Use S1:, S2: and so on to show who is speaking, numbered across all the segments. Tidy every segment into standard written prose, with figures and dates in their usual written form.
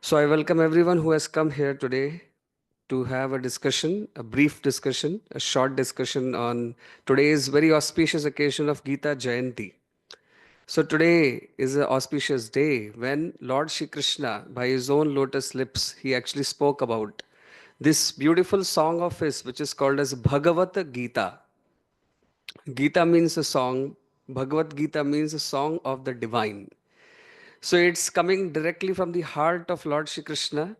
S1: So I welcome everyone who has come here today to have a discussion, a brief discussion, a short discussion on today's very auspicious occasion of Gita Jayanti. So today is an auspicious day when Lord Shri Krishna, by his own lotus lips, he actually spoke about this beautiful song of his, which is called as Bhagavad Gita. Gita means a song. Bhagavad Gita means a song of the divine. So it's coming directly from the heart of Lord Shri Krishna,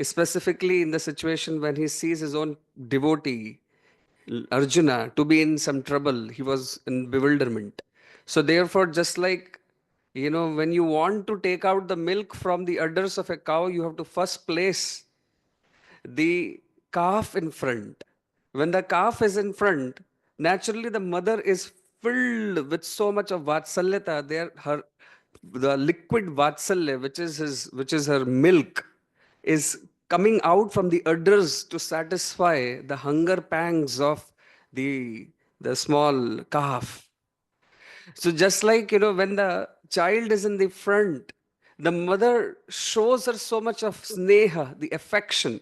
S1: specifically in the situation when he sees his own devotee, Arjuna, to be in some trouble. He was in bewilderment. So, therefore, just like when you want to take out the milk from the udders of a cow, you have to first place the calf in front. When the calf is in front, naturally the mother is filled with so much of vatsalyata. There, her the liquid vatsalya, which is her milk, is coming out from the udders to satisfy the hunger pangs of the the small calf. So just like when the child is in the front, the mother shows her so much of sneha, the affection.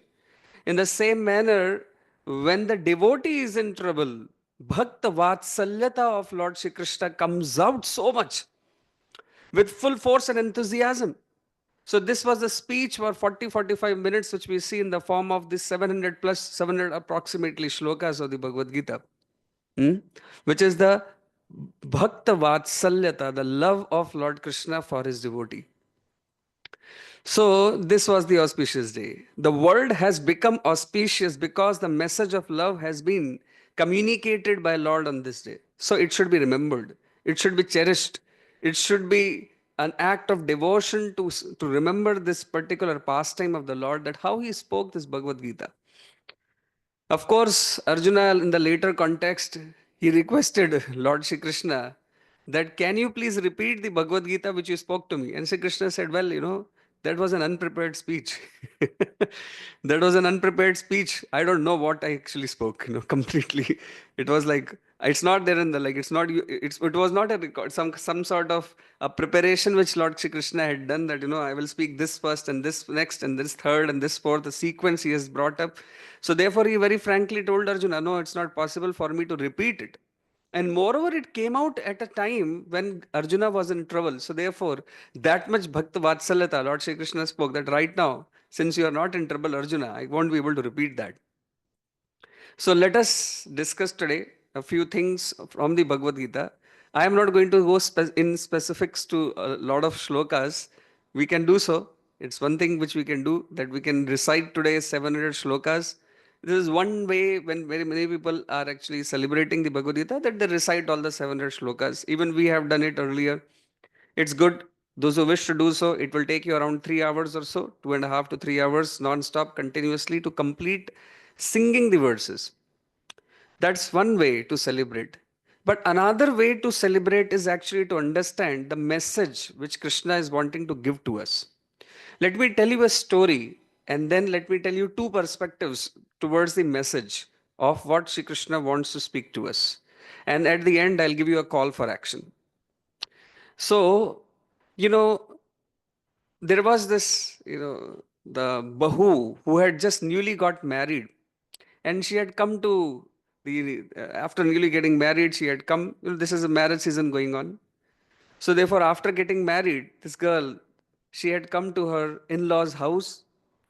S1: In the same manner, when the devotee is in trouble, bhakta vatsalyata of Lord Shri Krishna comes out so much with full force and enthusiasm. So this was the speech for 40-45 minutes, which we see in the form of this 700 plus 700 approximately shlokas of the Bhagavad Gita, hmm? which is the bhakta vatsalyata, the love of Lord Krishna for his devotee. So, this was the auspicious day. The world has become auspicious because the message of love has been communicated by Lord on this day. So, it should be remembered, it should be cherished, it should be an act of devotion to remember this particular pastime of the Lord, that how he spoke this Bhagavad Gita. Of course, Arjuna, in the later context, he requested Lord Shri Krishna that can you please repeat the Bhagavad Gita which you spoke to me? And Shri Krishna said, well, that was an unprepared speech. That was an unprepared speech. I don't know what I actually spoke, completely. It was like, it's not there in the, like, it's not, it was not a record, some sort of a preparation which Lord Shri Krishna had done, that, I will speak this first and this next and this third and this fourth, the sequence he has brought up. So therefore, he very frankly told Arjuna, no, it's not possible for me to repeat it. And moreover, it came out at a time when Arjuna was in trouble. So therefore, that much Bhakta Vatsalyata, Lord Shri Krishna spoke that right now, since you are not in trouble, Arjuna, I won't be able to repeat that. So let us discuss today a few things from the Bhagavad Gita. I am not going to go in specifics to a lot of shlokas. We can do so. It's one thing which we can do, that we can recite today 700 shlokas. This is one way when very many people are actually celebrating the Bhagavad Gita, that they recite all the 700 shlokas. Even we have done it earlier. It's good. Those who wish to do so, it will take you around 3 hours or so, 2.5 to 3 hours non-stop continuously to complete singing the verses. That's one way to celebrate. But another way to celebrate is actually to understand the message which Krishna is wanting to give to us. Let me tell you a story, and then let me tell you two perspectives towards the message of what Sri Krishna wants to speak to us. And at the end, I'll give you a call for action. So, you know, there was this, the Bahu who had just newly got married, and she had come to after newly getting married, she had come, this is a marriage season going on. So therefore, after getting married, this girl, she had come to her in-laws house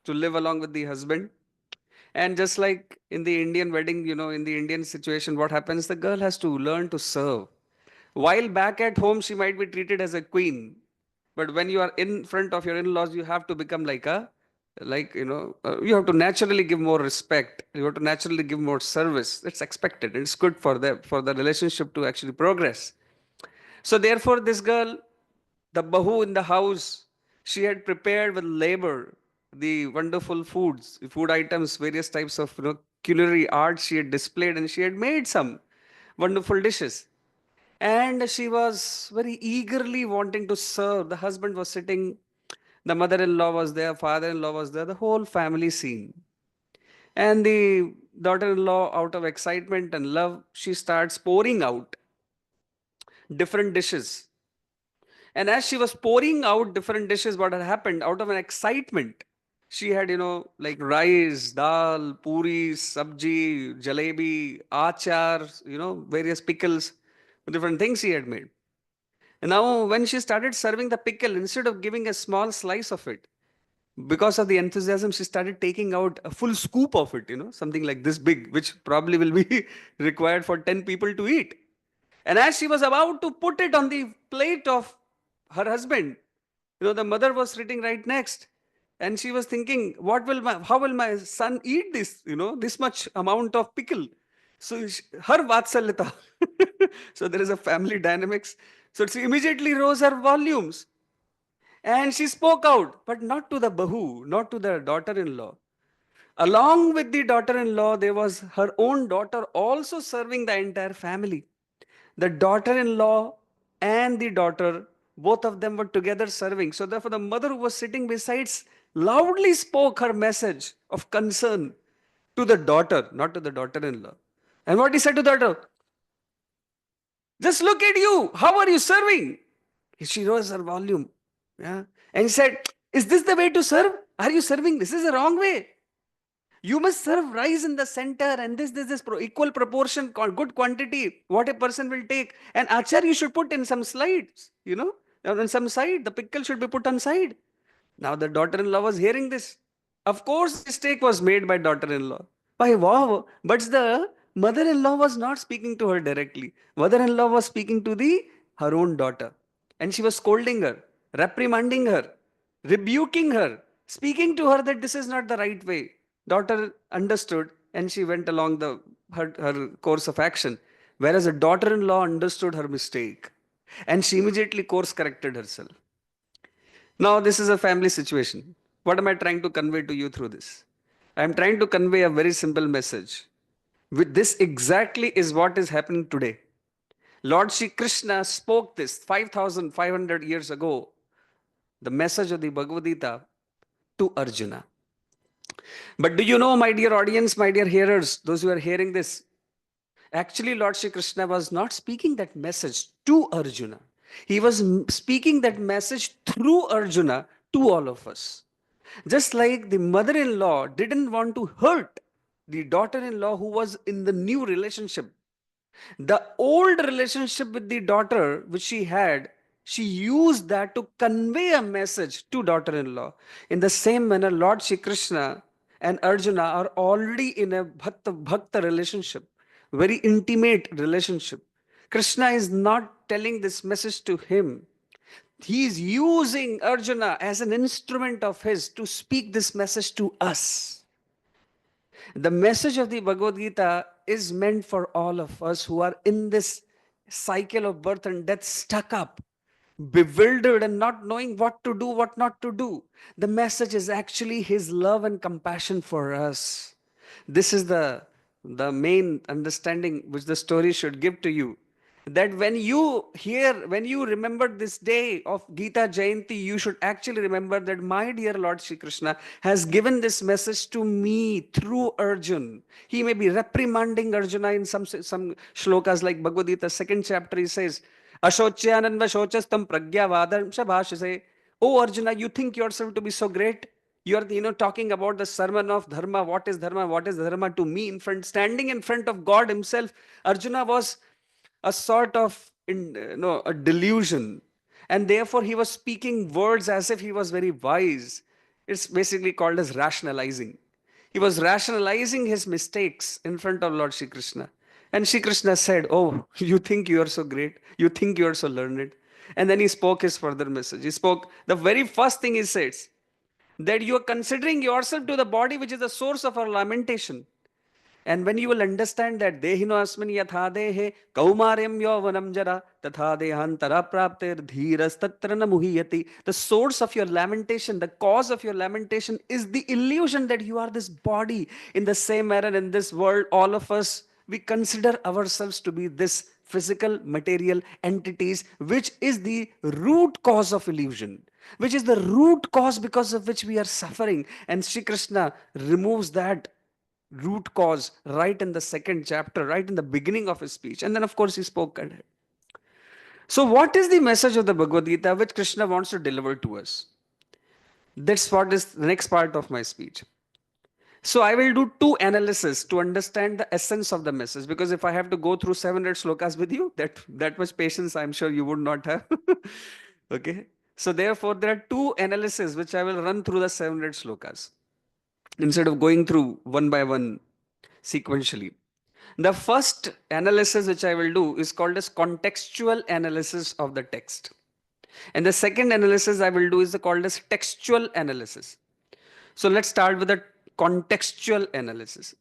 S1: to live along with the husband. And just like in the Indian wedding, in the Indian situation, what happens, the girl has to learn to serve. While back at home, she might be treated as a queen, but when you are in front of your in-laws, you have to become like you have to naturally give more respect. You have to naturally give more service. It's expected. It's good for them, for the relationship to actually progress. So therefore, this girl, the Bahu in the house, she had prepared with labor the wonderful foods, food items, various types of culinary art she had displayed, and she had made some wonderful dishes. And she was very eagerly wanting to serve. The husband was sitting, the mother-in-law was there, father-in-law was there, the whole family scene. And the daughter-in-law, out of excitement and love, she starts pouring out different dishes. And as she was pouring out different dishes, what had happened out of an excitement, she had, like rice, dal, puri, sabji, jalebi, achar, various pickles, different things she had made. And now, when she started serving the pickle, instead of giving a small slice of it, because of the enthusiasm, she started taking out a full scoop of it, something like this big, which probably will be required for 10 people to eat. And as she was about to put it on the plate of her husband, the mother was sitting right next. And she was thinking, how will my son eat this, this much amount of pickle? So her vatsalyata. So there is a family dynamics. So she immediately rose her volumes and she spoke out, but not to the Bahu, not to the daughter in law. Along with the daughter in law, there was her own daughter also serving the entire family. The daughter in law and the daughter, both of them were together serving. So, therefore, the mother who was sitting besides loudly spoke her message of concern to the daughter, not to the daughter in law. And what he said to the daughter, just look at you. How are you serving? She rose her volume. Yeah. And he said, is this the way to serve? Are you serving? This is the wrong way. You must serve rice in the center and equal proportion, good quantity, what a person will take. And achar you should put in some slides, on some side. The pickle should be put on side. Now the daughter-in-law was hearing this. Of course, mistake was made by daughter-in-law. By wow, but the mother-in-law was not speaking to her directly. Mother-in-law was speaking to the her own daughter, and she was scolding her, reprimanding her, rebuking her, speaking to her that this is not the right way. Daughter understood, and she went along her course of action, whereas a daughter-in-law understood her mistake, and she immediately course corrected herself. Now, this is a family situation. What am I trying to convey to you through this? I am trying to convey a very simple message. With this exactly is what is happening today. Lord Shri Krishna spoke this 5,500 years ago, the message of the Bhagavad Gita to Arjuna. But do you know, my dear audience, my dear hearers, those who are hearing this, actually, Lord Shri Krishna was not speaking that message to Arjuna. He was speaking that message through Arjuna to all of us. Just like the mother in law didn't want to hurt the daughter in law who was in the new relationship, the old relationship with the daughter which she had, she used that to convey a message to daughter in law. In the same manner, Lord Shri Krishna and Arjuna are already in a bhakta relationship, very intimate relationship. Krishna is not telling this message to him. He is using Arjuna as an instrument of his to speak this message to us. The message of the Bhagavad Gita is meant for all of us who are in this cycle of birth and death, stuck up, bewildered, and not knowing what to do, what not to do. The message is actually his love and compassion for us. This is the main understanding which the story should give to you, that when you remember this day of Gita Jayanti, you should actually remember that my dear Lord Shri Krishna has given this message to me through Arjun. He may be reprimanding Arjuna in some shlokas like Bhagavad Gita, second chapter, he says, Ashocyananva shochastam pragyavadam shabhashase. Oh Arjuna, you think yourself to be so great? You are, talking about the sermon of dharma. What is dharma? What is dharma to me? Standing in front of God himself, Arjuna was a sort of a delusion, and therefore he was speaking words as if he was very wise. It's basically called as rationalizing. He was rationalizing his mistakes in front of Lord Shri Krishna. And Shri Krishna said, oh, you think you are so great, you think you are so learned. And then he spoke his further message. He spoke the very first thing he says, that you are considering yourself to the body which is the source of our lamentation. And when you will understand that dehino asmin yatha dehe kaumaryam yauvanam jara tatha dehantara prapter dhiras tatra na muhiyati. The source of your lamentation, the cause of your lamentation is the illusion that you are this body. In the same manner, in this world, all of us, we consider ourselves to be this physical material entities, which is the root cause of illusion, which is the root cause because of which we are suffering. And Sri Krishna removes that root cause right in the second chapter, right in the beginning of his speech. And then, of course, he spoke. So, what is the message of the Bhagavad Gita which Krishna wants to deliver to us? That's what is the next part of my speech. So I will do two analysis to understand the essence of the message. Because if I have to go through 700 slokas with you, that much patience I'm sure you would not have. Okay. So therefore, there are two analyses which I will run through the 700 slokas instead of going through one by one sequentially. The first analysis which I will do is called as contextual analysis of the text. And the second analysis I will do is called as textual analysis. So let's start with the contextual analysis.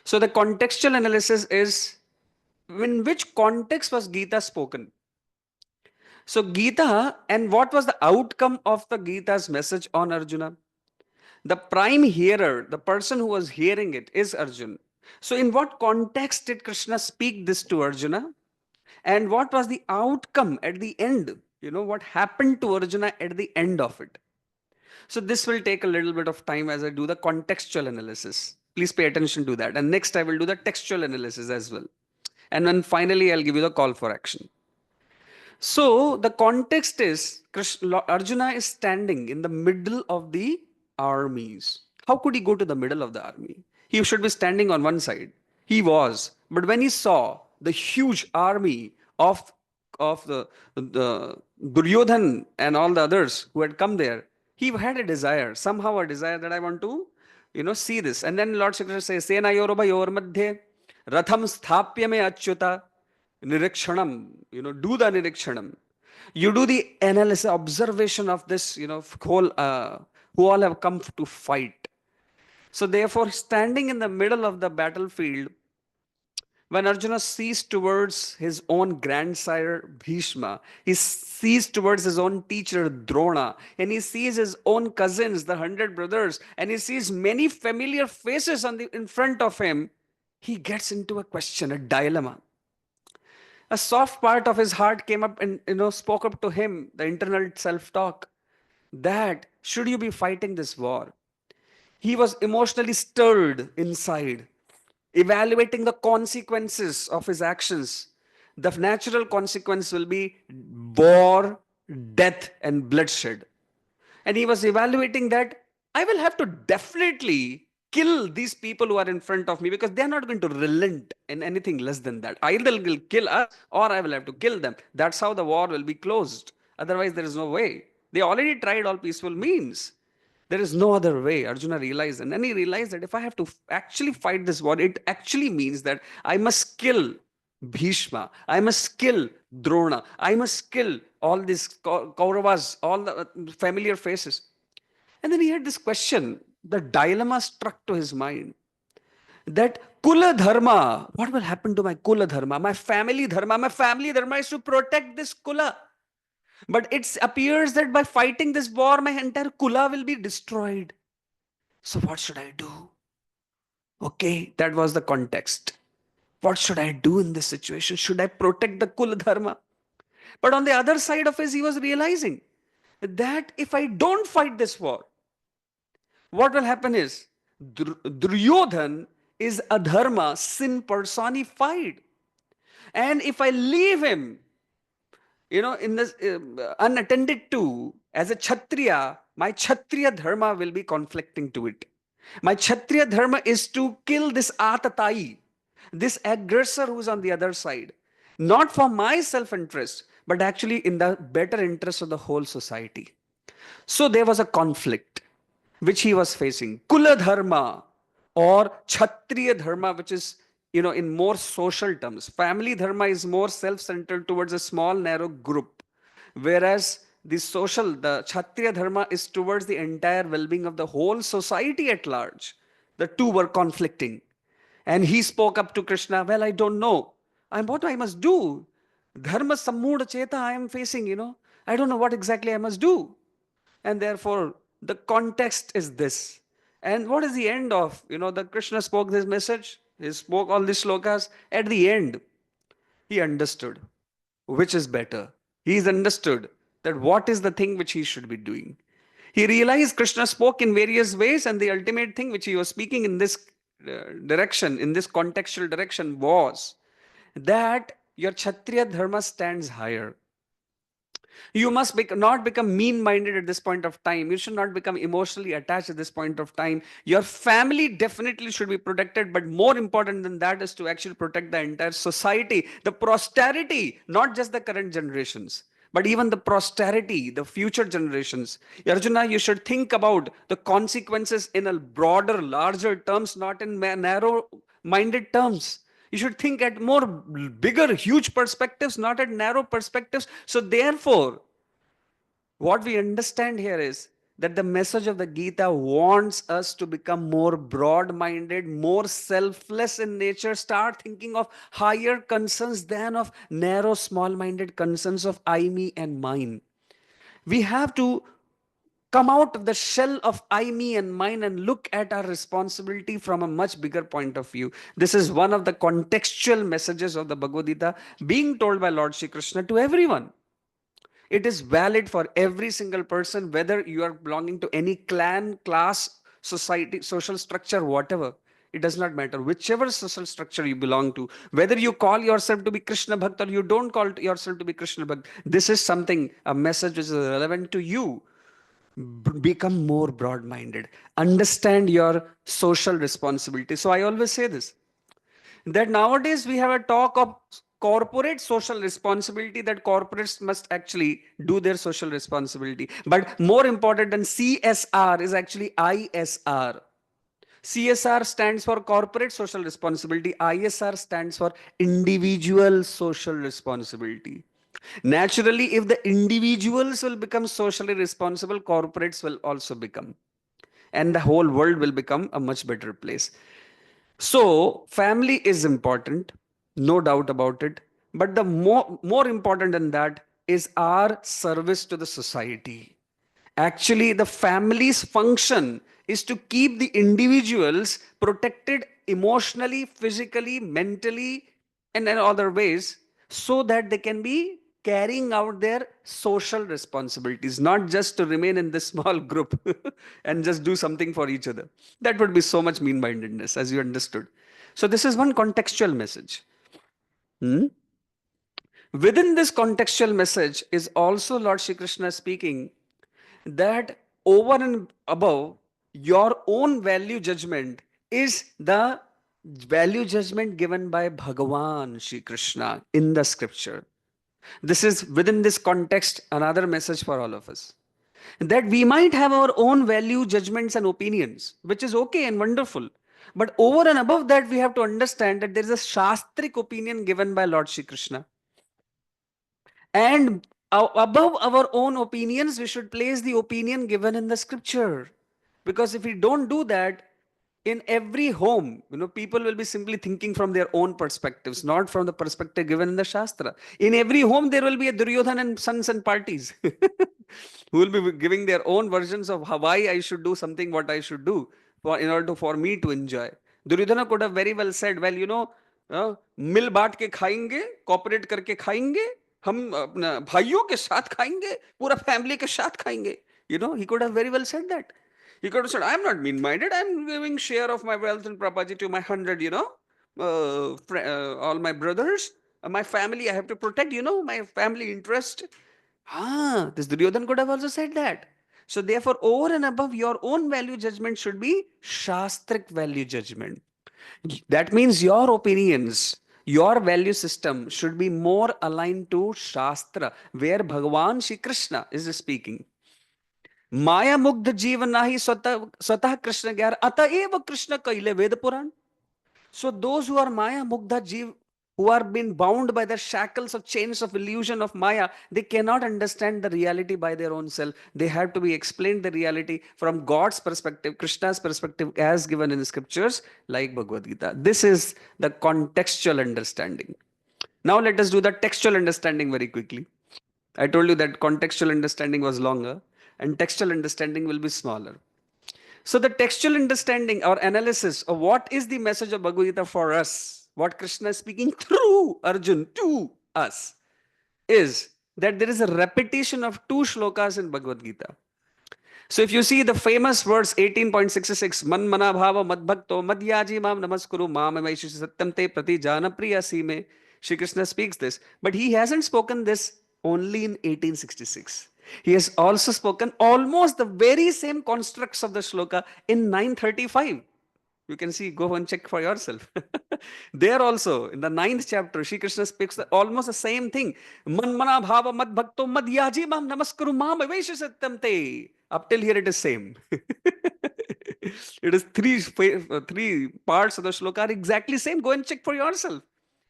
S1: So the contextual analysis is in which context was Gita spoken. So Gita, and what was the outcome of the Gita's message on Arjuna? The prime hearer, the person who was hearing it is Arjuna. So in what context did Krishna speak this to Arjuna? And what was the outcome at the end? What happened to Arjuna at the end of it? So this will take a little bit of time as I do the contextual analysis. Please pay attention to that. And next I will do the textual analysis as well. And then finally I'll give you the call for action. So the context is Arjuna is standing in the middle of the armies. How could he go to the middle of the army? He should be standing on one side. He was, but when he saw the huge army of the Duryodhan and all the others who had come there, he had a desire, somehow a desire that I want to, see this. And then Lord Shri Krishna says, "Sena yoroba yor madhye ratham sthapya me achyuta." Nirikshanam, do the nirikshanam. You do the analysis, observation of this, whole, who all have come to fight. So therefore, standing in the middle of the battlefield, when Arjuna sees towards his own grandsire Bhishma, he sees towards his own teacher Drona, and he sees his own cousins, the 100 brothers, and he sees many familiar faces in front of him, he gets into a question, a dilemma. A soft part of his heart came up and spoke up to him, the internal self-talk, that should you be fighting this war? He was emotionally stirred inside, evaluating the consequences of his actions. The natural consequence will be war, death, and bloodshed. And he was evaluating that I will have to definitely kill these people who are in front of me because they're not going to relent in anything less than that. Either they'll kill us or I will have to kill them. That's how the war will be closed. Otherwise, there is no way. They already tried all peaceful means. There is no other way. Arjuna realized, and then he realized that if I have to actually fight this war, it actually means that I must kill Bhishma, I must kill Drona, I must kill all these Kauravas, all the familiar faces. And then he had this question, the dilemma struck to his mind that Kula Dharma, what will happen to my Kula Dharma, my family Dharma? My family Dharma is to protect this Kula. But it appears that by fighting this war, my entire Kula will be destroyed. So what should I do? Okay, that was the context. What should I do in this situation? Should I protect the Kula Dharma? But on the other side of his, he was realizing that if I don't fight this war, what will happen is Duryodhan is adharma, sin personified. And if I leave him, in this unattended to as a Kshatriya, my Kshatriya dharma will be conflicting to it. My Kshatriya dharma is to kill this Atatai, this aggressor who's on the other side, not for my self interest, but actually in the better interest of the whole society. So there was a conflict which he was facing. Kula dharma or Kshatriya dharma, which is, in more social terms. Family dharma is more self-centered towards a small, narrow group. Whereas the Kshatriya dharma is towards the entire well-being of the whole society at large. The two were conflicting. And he spoke up to Krishna, well, I don't know. What I must do? Dharma sammuda cheta I am facing, I don't know what exactly I must do. And therefore, the context is this. And what is the end of, the Krishna spoke this message, he spoke all these slokas. At the end, he understood which is better. He's understood that what is the thing which he should be doing. He realized Krishna spoke in various ways, and the ultimate thing which he was speaking in this direction, in this contextual direction, was that your Kshatriya dharma stands higher. You must not become mean minded at this point of time. You should not become emotionally attached at this point of time. Your family definitely should be protected, but more important than that is to actually protect the entire society, the posterity, not just the current generations, but even the posterity, the future generations. Arjuna, you should think about the consequences in a broader, larger terms, not in narrow minded terms. You should think at more bigger, huge perspectives, not at narrow perspectives. So, therefore, what we understand here is that the message of the Gita wants us to become more broad minded, more selfless in nature, start thinking of higher concerns than of narrow, small minded concerns of I, me, and mine. We have to come out of the shell of I, me, and mine and look at our responsibility from a much bigger point of view. This is one of the contextual messages of the Bhagavad Gita being told by Lord Shri Krishna to everyone. It is valid for every single person, whether you are belonging to any clan, class, society, social structure, whatever. It does not matter. Whichever social structure you belong to, whether you call yourself to be Krishna Bhakt or you don't call yourself to be Krishna Bhakt, this is something, a message which is relevant to you. Become more broad minded. Understand your social responsibility. So I always say this, that nowadays we have a talk of corporate social responsibility, that corporates must actually do their social responsibility, but more important than CSR is actually ISR. CSR stands for corporate social responsibility, ISR stands for individual social responsibility. Naturally, if the individuals will become socially responsible, corporates will also become, and the whole world will become a much better place. So, family is important, no doubt about it. But the more important than that is our service to the society. Actually, the family's function is to keep the individuals protected emotionally, physically, mentally, and in other ways, so that they can be carrying out their social responsibilities, not just to remain in this small group and just do something for each other. That would be so much mean mindedness, as you understood. So, this is one contextual message. Hmm? Within this contextual message is also Lord Shri Krishna speaking that over and above your own value judgment is the value judgment given by Bhagavan Shri Krishna in the scripture. This is within this context another message for all of us, that we might have our own value judgments and opinions, which is okay and wonderful. But over and above that, we have to understand that there is a shastric opinion given by Lord Shri Krishna, and above our own opinions, we should place the opinion given in the scripture. Because if we don't do that, in every home, people will be simply thinking from their own perspectives, not from the perspective given in the Shastra. In every home, there will be a Duryodhan and sons and parties who will be giving their own versions of why I should do something, what I should do in order for me to enjoy. Duryodhana could have very well said, well, मिल बांट के खाएंगे, cooperate करके खाएंगे, हम अपना भाइयों के साथ खाएंगे, पूरा फैमिली के साथ खाएंगे. He could have very well said that. He could have said, I'm not mean minded, I'm giving share of my wealth and property to my 100, all my brothers, my family, I have to protect, my family interest. This Duryodhan could have also said that. So therefore, over and above your own value judgment should be Shastric value judgment. That means your opinions, your value system should be more aligned to Shastra, where Bhagavan Shri Krishna is speaking. Maya Mugdha Jiva Nahi Swatah Krishna Gyar Ataeva Krishna Kaile Veda Puran. So those who are Maya Mugdha Jiv, who are being bound by the shackles of chains of illusion of Maya, they cannot understand the reality by their own self. They have to be explained the reality from God's perspective, Krishna's perspective, as given in the scriptures, like Bhagavad Gita. This is the contextual understanding. Now let us do the textual understanding very quickly. I told you that contextual understanding was longer and textual understanding will be smaller. So the textual understanding or analysis of what is the message of Bhagavad Gita for us, what Krishna is speaking through Arjun to us, is that there is a repetition of two shlokas in Bhagavad Gita. So if you see the famous verse 18.66, Man mana bhava madbhakto madhyaji mam namaskuru mam amaishi satyam te prati jana priya sime, Shri Krishna speaks this. But he hasn't spoken this only in 1866. He has also spoken almost the very same constructs of the shloka in 935. You can see, go and check for yourself. There also, in the ninth chapter, Shri Krishna speaks almost the same thing. Man mana bhava mad bhakto mad yaji mam namaskaru mam avesha satyam te. Up till here it is same. It is three parts of the shloka are exactly same. Go and check for yourself.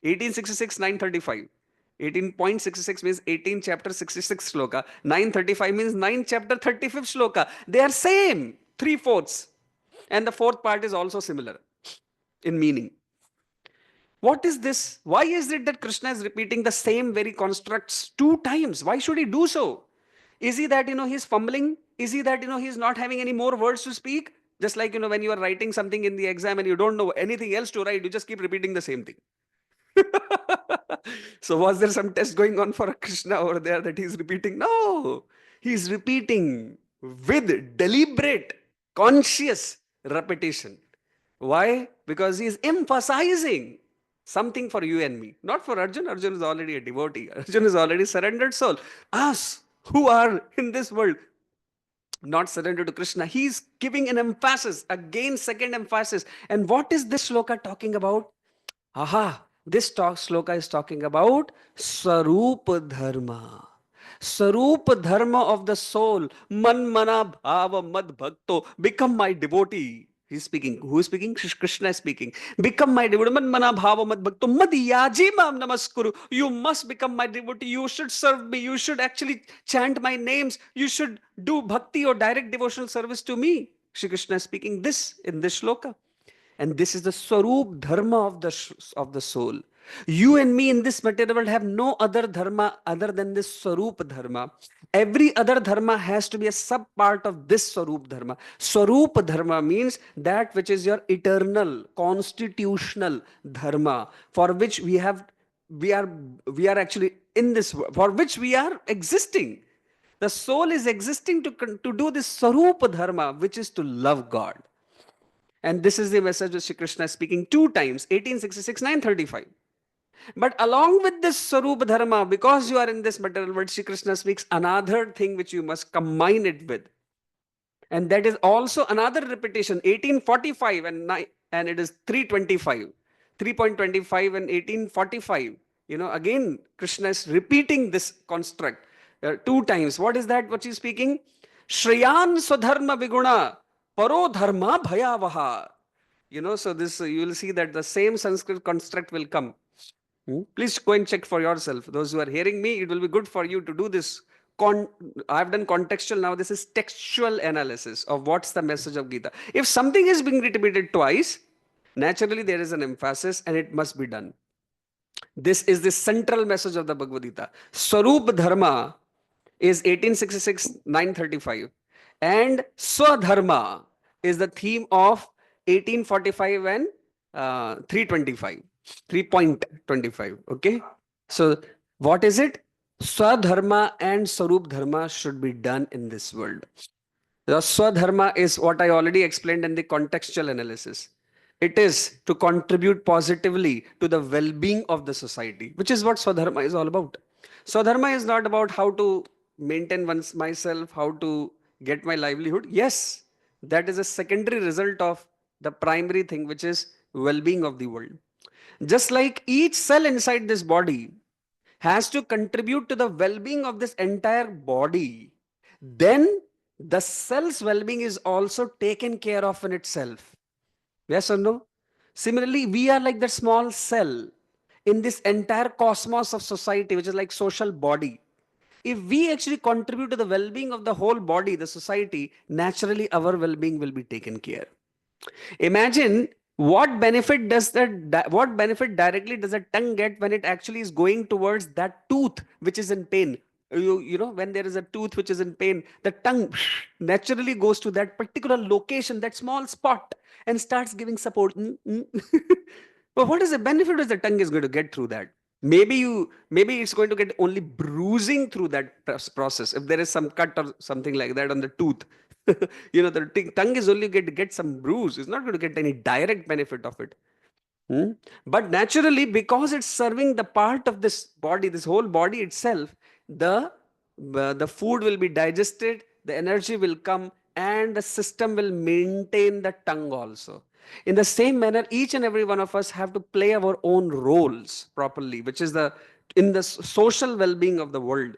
S1: 1866, 935. 18.66 means 18 chapter 66 shloka. 935 means 9 chapter 35th shloka. They are same. Three-fourths. And the fourth part is also similar in meaning. What is this? Why is it that Krishna is repeating the same very constructs two times? Why should he do so? Is he that, he's fumbling? Is he that, he's not having any more words to speak? Just like, when you are writing something in the exam and you don't know anything else to write, you just keep repeating the same thing. So was there some test going on for Krishna over there that he's repeating? No, he's repeating with deliberate, conscious repetition. Why? Because he's emphasizing something for you and me, not for Arjun. Arjun is already a devotee. Arjun is already surrendered soul. Us who are in this world, not surrendered to Krishna, he's giving an emphasis, again, second emphasis. And what is this shloka talking about? Aha, this sloka is talking about Swarup Dharma. Swarup Dharma of the soul. Man mana bhava mad bhakto. Become my devotee. He's speaking. Who is speaking? Krishna is speaking. Become my devotee. Man mana bhava mad bhakto. Mad yaji mam namaskuru. You must become my devotee. You should serve me. You should actually chant my names. You should do bhakti or direct devotional service to me. Shri Krishna is speaking this in this shloka. And this is the Swarup Dharma of the soul. You and me in this material world have no other dharma other than this Swarup Dharma. Every other dharma has to be a sub part of this Swarup Dharma. Swarup Dharma means that which is your eternal, constitutional dharma, for which we are actually in this, for which we are existing. The soul is existing to do this Swarup Dharma, which is to love God. And this is the message of Shri Krishna speaking two times, 1866, 935. But along with this Swarup Dharma, because you are in this material world, Shri Krishna speaks another thing which you must combine it with. And that is also another repetition, 1845 and it is 325. 3.25 and 1845. Again, Krishna is repeating this construct two times. What is that? What he's speaking? Shriyan Swadharma Viguna Paro Dharma Bhayavaha. So this you will see that the same Sanskrit construct will come. Please go and check for yourself. Those who are hearing me, it will be good for you to do this. I've done contextual, now this is textual analysis of what's the message of Gita. If something is being repeated twice, naturally there is an emphasis and it must be done. This is the central message of the Bhagavad Gita. Swarup Dharma is 1866, 935. And Swadharma is the theme of 1845 and 325. 3.25. Okay. So what is it? Swadharma and Swarup Dharma should be done in this world. The Swadharma is what I already explained in the contextual analysis. It is to contribute positively to the well-being of the society, which is what Swadharma is all about. Swadharma is not about how to maintain myself, how to get my livelihood. Yes, that is a secondary result of the primary thing, which is well-being of the world. Just like each cell inside this body has to contribute to the well-being of this entire body, then the cell's well-being is also taken care of in itself. Yes or no? Similarly, we are like that small cell in this entire cosmos of society, which is like social body. If we actually contribute to the well-being of the whole body, the society, naturally our well-being will be taken care. Imagine what benefit directly does the tongue get when it actually is going towards that tooth which is in pain. When there is a tooth which is in pain, the tongue naturally goes to that particular location, that small spot, and starts giving support. But what is the benefit that the tongue is going to get through that? Maybe it's going to get only bruising through that process. If there is some cut or something like that on the tooth, the tongue is only going to get some bruise. It's not going to get any direct benefit of it. But naturally, because it's serving the part of this body, this whole body itself, the the food will be digested, the energy will come, and the system will maintain the tongue also. In the same manner, each and every one of us have to play our own roles properly, which is the in the social well-being of the world,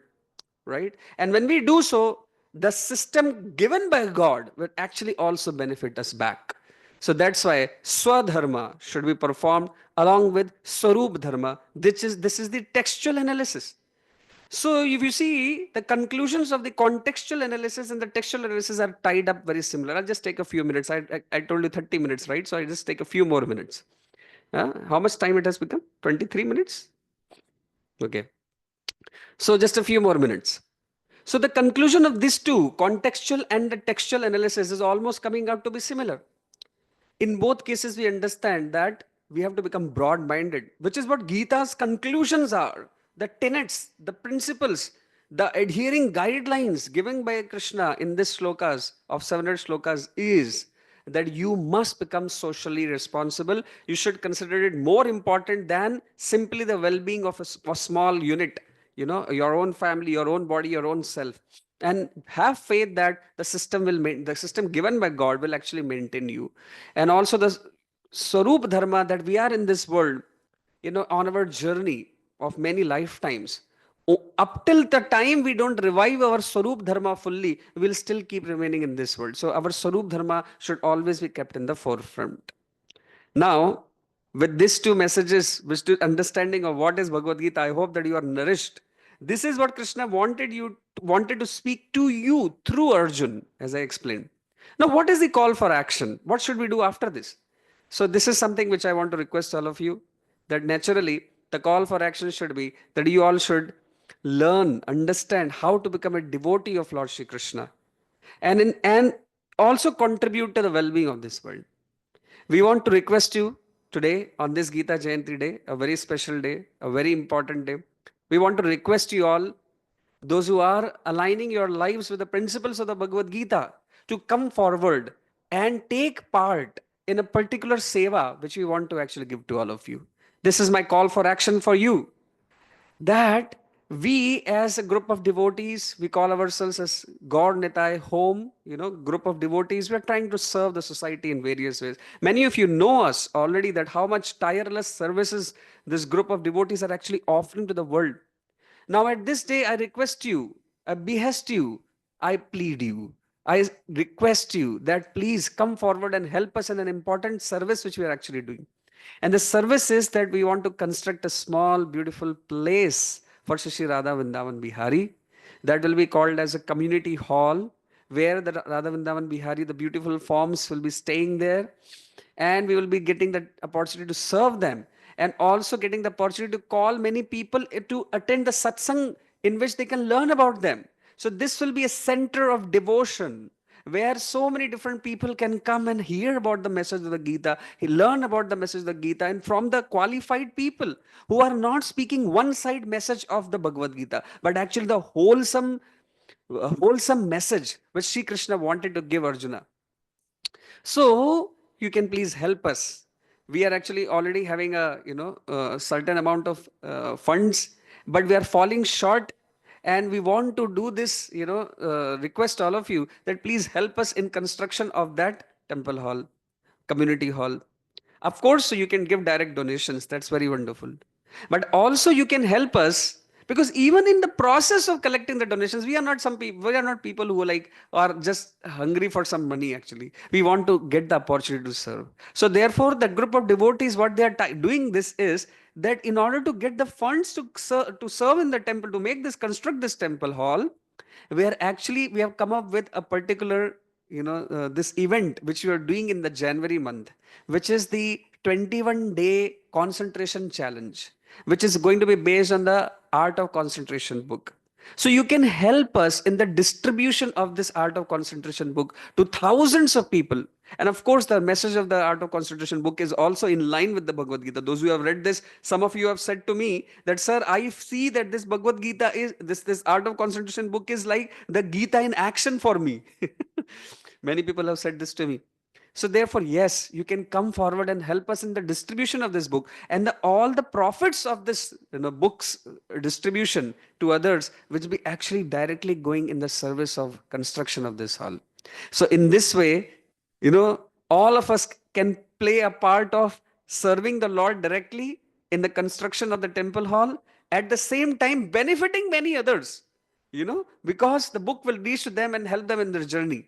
S1: right? And when we do so, the system given by God will actually also benefit us back. So that's why Swadharma should be performed along with Swarup Dharma. This is the textual analysis. So if you see, the conclusions of the contextual analysis and the textual analysis are tied up very similar. I'll just take a few minutes. I told you 30 minutes, right? So I just take a few more minutes. How much time it has become? 23 minutes? Okay. So just a few more minutes. So the conclusion of these two, contextual and the textual analysis, is almost coming out to be similar. In both cases, we understand that we have to become broad minded, which is what Gita's conclusions are. The tenets, the principles, the adhering guidelines given by Krishna in this slokas of 700 slokas is that you must become socially responsible. You should consider it more important than simply the well being of a small unit, your own family, your own body, your own self. And have faith that the system given by God will actually maintain you. And also the Swarup Dharma, that we are in this world, on our journey of many lifetimes. Up till the time we don't revive our Swarup Dharma fully, we'll still keep remaining in this world. So our Swarup Dharma should always be kept in the forefront. Now, with these two messages, with the understanding of what is Bhagavad Gita, I hope that you are nourished. This is what Krishna wanted to speak to you through Arjun, as I explained. Now, what is the call for action? What should we do after this? So, this is something which I want to request all of you, that naturally the call for action should be that you all should learn, understand how to become a devotee of Lord Shri Krishna, and also contribute to the well-being of this world. We want to request you today on this Gita Jayanti day, a very special day, a very important day. We want to request you all, those who are aligning your lives with the principles of the Bhagavad Gita, to come forward and take part in a particular seva which we want to actually give to all of you. This is my call for action for you, that we as a group of devotees, we call ourselves as God Nitai home, group of devotees, we are trying to serve the society in various ways. Many of you know us already, that how much tireless services this group of devotees are actually offering to the world. Now at this day, I request you, I behest you, I plead you, I request you that please come forward and help us in an important service which we are actually doing. And the service is that we want to construct a small, beautiful place for Shishi Radha Vrindavan Bihari. That will be called as a community hall, where the Radha Vrindavan Bihari, the beautiful forms, will be staying there. And we will be getting the opportunity to serve them, and also getting the opportunity to call many people to attend the satsang in which they can learn about them. So this will be a center of devotion, where so many different people can come and hear about the message of the Gita, learn about the message of the Gita, and from the qualified people who are not speaking one side message of the Bhagavad Gita, but actually the wholesome message which Sri Krishna wanted to give Arjuna. So you can please help us. We are actually already having a certain amount of funds, but we are falling short, and we want to do this. Request all of you that please help us in construction of that temple hall, community hall. Of course, so you can give direct donations. That's very wonderful. But also you can help us, because even in the process of collecting the donations, we are not some people. We are not people who are just hungry for some money. Actually, we want to get the opportunity to serve. So therefore, the group of devotees, what they are doing this is that in order to get the funds to serve in the temple, to construct this temple hall, we have come up with a particular this event which we are doing in the January month, which is the 21-day concentration challenge, which is going to be based on the Art of Concentration book. So you can help us in the distribution of this Art of Concentration book to thousands of people. And of course, the message of the Art of Concentration book is also in line with the Bhagavad Gita. Those who have read this, some of you have said to me that, sir, I see that this Bhagavad Gita is this Art of Concentration book is like the Gita in action for me. Many people have said this to me. So therefore, yes, you can come forward and help us in the distribution of this book, and all the profits of this books distribution to others, which be actually directly going in the service of construction of this hall. So in this way, all of us can play a part of serving the Lord directly in the construction of the temple hall, at the same time benefiting many others, because the book will reach to them and help them in their journey,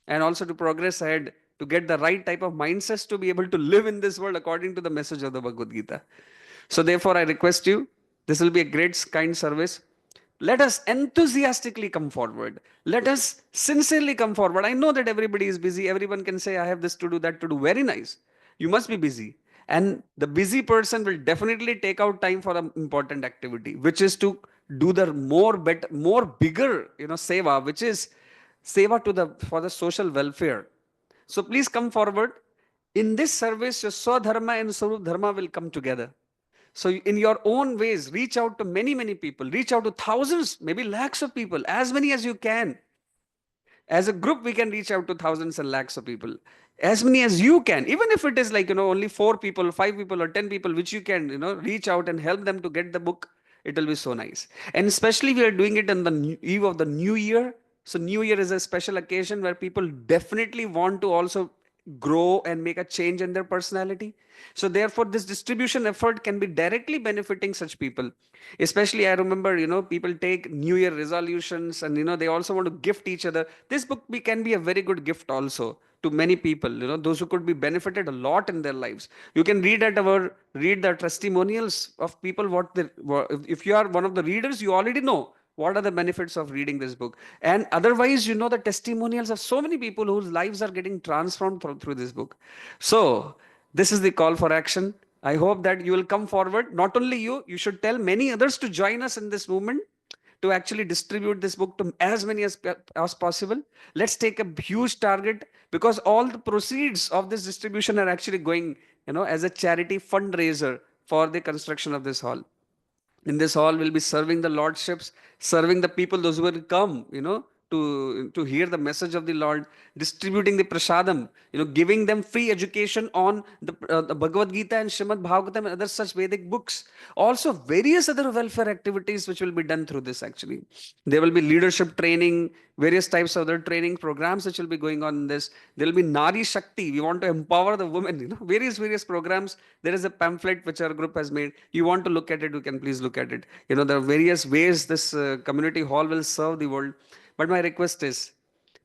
S1: and also to progress ahead, to get the right type of mindsets to be able to live in this world according to the message of the Bhagavad Gita. So therefore, I request you, this will be a great kind service. Let us enthusiastically come forward. Let us sincerely come forward. I know that everybody is busy. Everyone can say, I have this to do, that to do. Very nice. You must be busy. And the busy person will definitely take out time for an important activity, which is to do the more bigger, seva, which is seva for the social welfare. So please come forward. In this service, your Swadharma and Swarup Dharma will come together. So in your own ways, reach out to many, many people, reach out to thousands, maybe lakhs of people, as many as you can. As a group, we can reach out to thousands and lakhs of people, as many as you can. Even if it is like, only 4 people, 5 people, or 10 people, which you can, reach out and help them to get the book, it will be so nice. And especially we are doing it on the eve of the new year. So new year is a special occasion where people definitely want to also grow and make a change in their personality. So therefore, this distribution effort can be directly benefiting such people. Especially, I remember, people take New Year resolutions, and they also want to gift each other. This book can be a very good gift also to many people. Those who could be benefited a lot in their lives. You can read the testimonials of people. If you are one of the readers, you already know what are the benefits of reading this book. And otherwise, the testimonials of so many people whose lives are getting transformed through this book. So this is the call for action. I hope that you will come forward. Not only you should tell many others to join us in this movement, to actually distribute this book to as many as possible. Let's take a huge target, because all the proceeds of this distribution are actually going, as a charity fundraiser for the construction of this hall. In this hall, we'll be serving the lordships, serving the people, those who will come, to hear the message of the Lord, distributing the prasadam, giving them free education on the Bhagavad Gita and Srimad Bhagavatam and other such Vedic books. Also, various other welfare activities which will be done through this actually. There will be leadership training, various types of other training programs which will be going on in this. There will be Nari Shakti. We want to empower the women, various programs. There is a pamphlet which our group has made. You want to look at it, you can please look at it. There are various ways this community hall will serve the world. But my request is,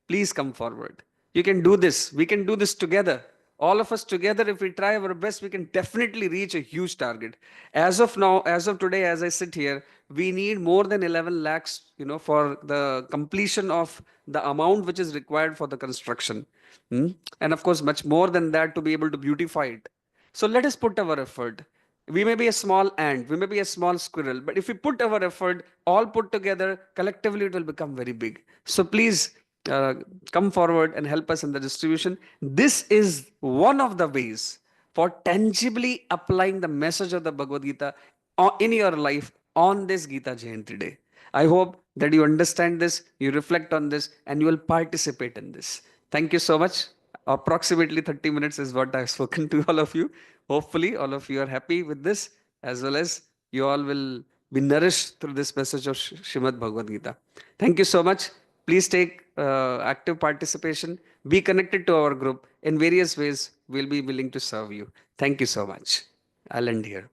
S1: please come forward. You can do this. We can do this together. All of us together, if we try our best, we can definitely reach a huge target. As of now, as of today, as I sit here, we need more than 11 lakhs, for the completion of the amount which is required for the construction. And of course, much more than that to be able to beautify it. So let us put our effort. We may be a small ant, we may be a small squirrel, but if we put our effort, all put together, collectively, it will become very big. So please uh, come forward and help us in the distribution. This is one of the ways for tangibly applying the message of the Bhagavad Gita in your life on this Gita Jayanti day. I hope that you understand this, you reflect on this, and you will participate in this. Thank you so much. Approximately 30 minutes is what I've spoken to all of you. Hopefully, all of you are happy with this, as well as you all will be nourished through this message of Srimad Bhagavad Gita. Thank you so much. Please take active participation. Be connected to our group in various ways. We'll be willing to serve you. Thank you so much. I'll end here.